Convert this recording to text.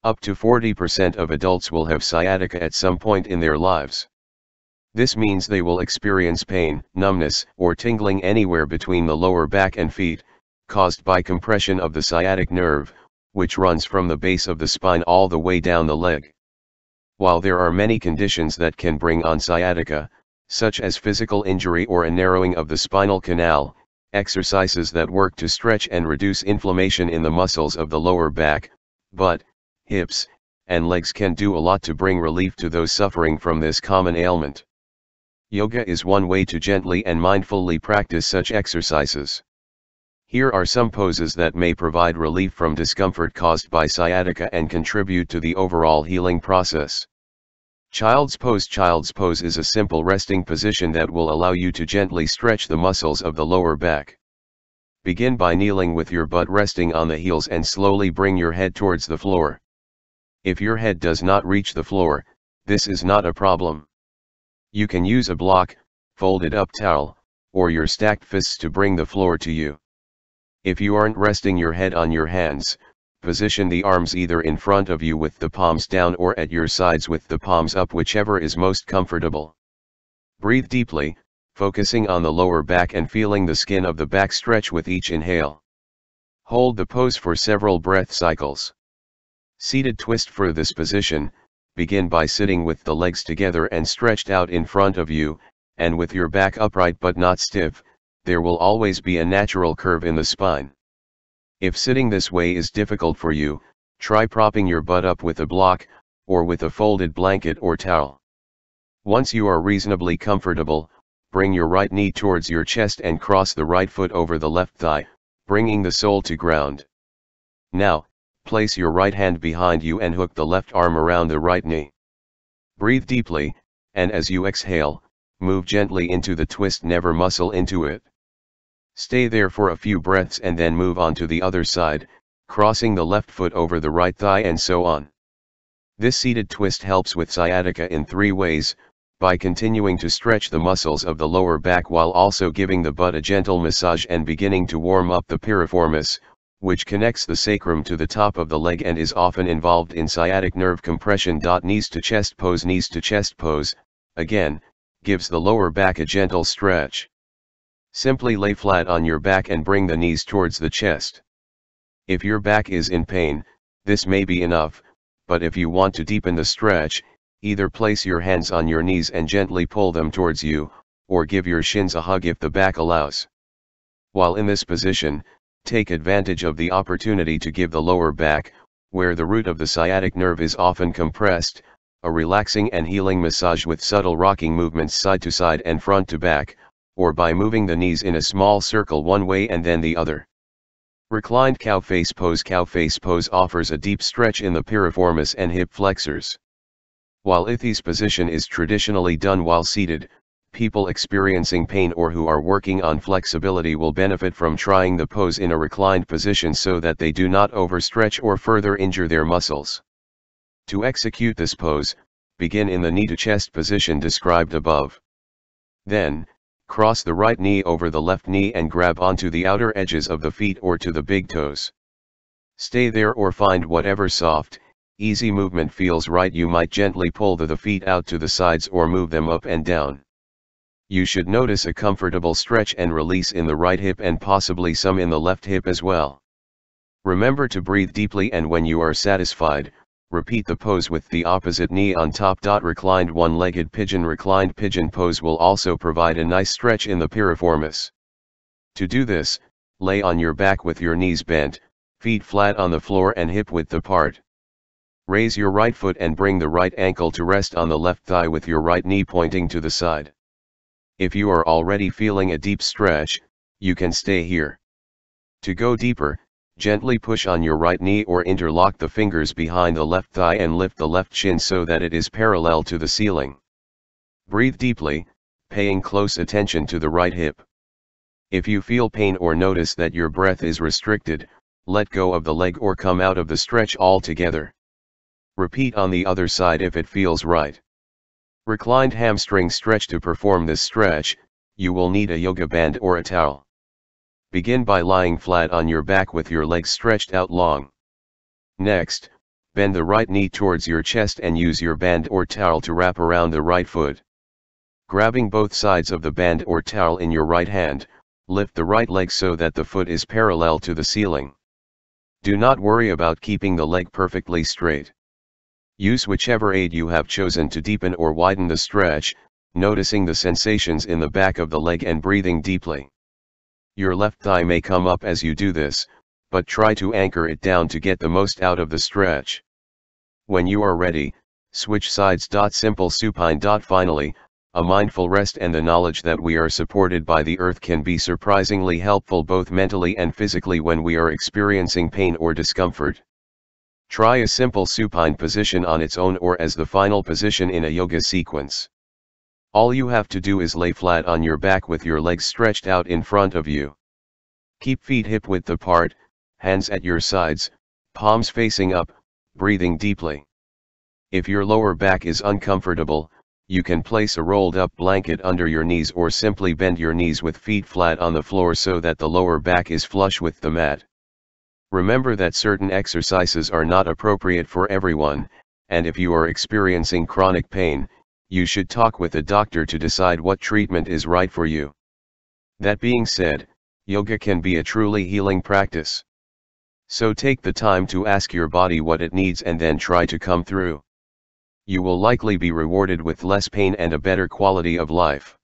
Up to 40% of adults will have sciatica at some point in their lives. This means they will experience pain, numbness, or tingling anywhere between the lower back and feet, caused by compression of the sciatic nerve, which runs from the base of the spine all the way down the leg. While there are many conditions that can bring on sciatica, such as physical injury or a narrowing of the spinal canal, exercises that work to stretch and reduce inflammation in the muscles of the lower back, butt, hips, and legs can do a lot to bring relief to those suffering from this common ailment. Yoga is one way to gently and mindfully practice such exercises. Here are some poses that may provide relief from discomfort caused by sciatica and contribute to the overall healing process. Child's pose. Child's pose is a simple resting position that will allow you to gently stretch the muscles of the lower back. Begin by kneeling with your butt resting on the heels and slowly bring your head towards the floor. If your head does not reach the floor, this is not a problem. You can use a block, folded up towel, or your stacked fists to bring the floor to you. If you aren't resting your head on your hands, position the arms either in front of you with the palms down or at your sides with the palms up, whichever is most comfortable. Breathe deeply, focusing on the lower back and feeling the skin of the back stretch with each inhale. Hold the pose for several breath cycles. Seated twist. For this position, begin by sitting with the legs together and stretched out in front of you, and with your back upright but not stiff. There will always be a natural curve in the spine. If sitting this way is difficult for you, try propping your butt up with a block, or with a folded blanket or towel. Once you are reasonably comfortable, bring your right knee towards your chest and cross the right foot over the left thigh, bringing the sole to ground. Now, place your right hand behind you and hook the left arm around the right knee. Breathe deeply, and as you exhale, move gently into the twist, never muscle into it. Stay there for a few breaths and then move on to the other side, crossing the left foot over the right thigh and so on. This seated twist helps with sciatica in 3 ways, by continuing to stretch the muscles of the lower back while also giving the butt a gentle massage and beginning to warm up the piriformis, which connects the sacrum to the top of the leg and is often involved in sciatic nerve compression. Knees to chest pose. Knees to chest pose, again, gives the lower back a gentle stretch. Simply lay flat on your back and bring the knees towards the chest. If your back is in pain, this may be enough, but if you want to deepen the stretch, either place your hands on your knees and gently pull them towards you, or give your shins a hug if the back allows. While in this position, take advantage of the opportunity to give the lower back, where the root of the sciatic nerve is often compressed, a relaxing and healing massage with subtle rocking movements side to side and front to back, or by moving the knees in a small circle one way and then the other. Reclined cow face pose. Cow face pose offers a deep stretch in the piriformis and hip flexors. While this position is traditionally done while seated, people experiencing pain or who are working on flexibility will benefit from trying the pose in a reclined position so that they do not overstretch or further injure their muscles. To execute this pose, begin in the knee to chest position described above. Then, cross the right knee over the left knee and grab onto the outer edges of the feet or to the big toes. Stay there or find whatever soft, easy movement feels right. You might gently pull the feet out to the sides or move them up and down. You should notice a comfortable stretch and release in the right hip and possibly some in the left hip as well. Remember to breathe deeply, and when you are satisfied, repeat the pose with the opposite knee on top. Reclined one-legged pigeon. Reclined pigeon pose will also provide a nice stretch in the piriformis. To do this, lay on your back with your knees bent, feet flat on the floor and hip width apart. Raise your right foot and bring the right ankle to rest on the left thigh with your right knee pointing to the side. If you are already feeling a deep stretch, you can stay here. To go deeper, gently push on your right knee or interlock the fingers behind the left thigh and lift the left shin so that it is parallel to the ceiling. Breathe deeply, paying close attention to the right hip. If you feel pain or notice that your breath is restricted, let go of the leg or come out of the stretch altogether. Repeat on the other side if it feels right. Reclined hamstring stretch. To perform this stretch, you will need a yoga band or a towel. Begin by lying flat on your back with your legs stretched out long. Next, Bend the right knee towards your chest and use your band or towel to wrap around the right foot. Grabbing both sides of the band or towel in your right hand, lift the right leg so that the foot is parallel to the ceiling. Do not worry about keeping the leg perfectly straight. Use whichever aid you have chosen to deepen or widen the stretch, noticing the sensations in the back of the leg and breathing deeply. Your left thigh may come up as you do this, but try to anchor it down to get the most out of the stretch. When you are ready, switch sides. Simple supine. Finally, a mindful rest and the knowledge that we are supported by the earth can be surprisingly helpful both mentally and physically when we are experiencing pain or discomfort. Try a simple supine position on its own or as the final position in a yoga sequence. All you have to do is lay flat on your back with your legs stretched out in front of you. Keep feet hip width apart, hands at your sides, palms facing up, breathing deeply. If your lower back is uncomfortable, you can place a rolled up blanket under your knees or simply bend your knees with feet flat on the floor so that the lower back is flush with the mat. Remember that certain exercises are not appropriate for everyone, and if you are experiencing chronic pain, you should talk with a doctor to decide what treatment is right for you. That being said, yoga can be a truly healing practice. So take the time to ask your body what it needs and then try to come through. You will likely be rewarded with less pain and a better quality of life.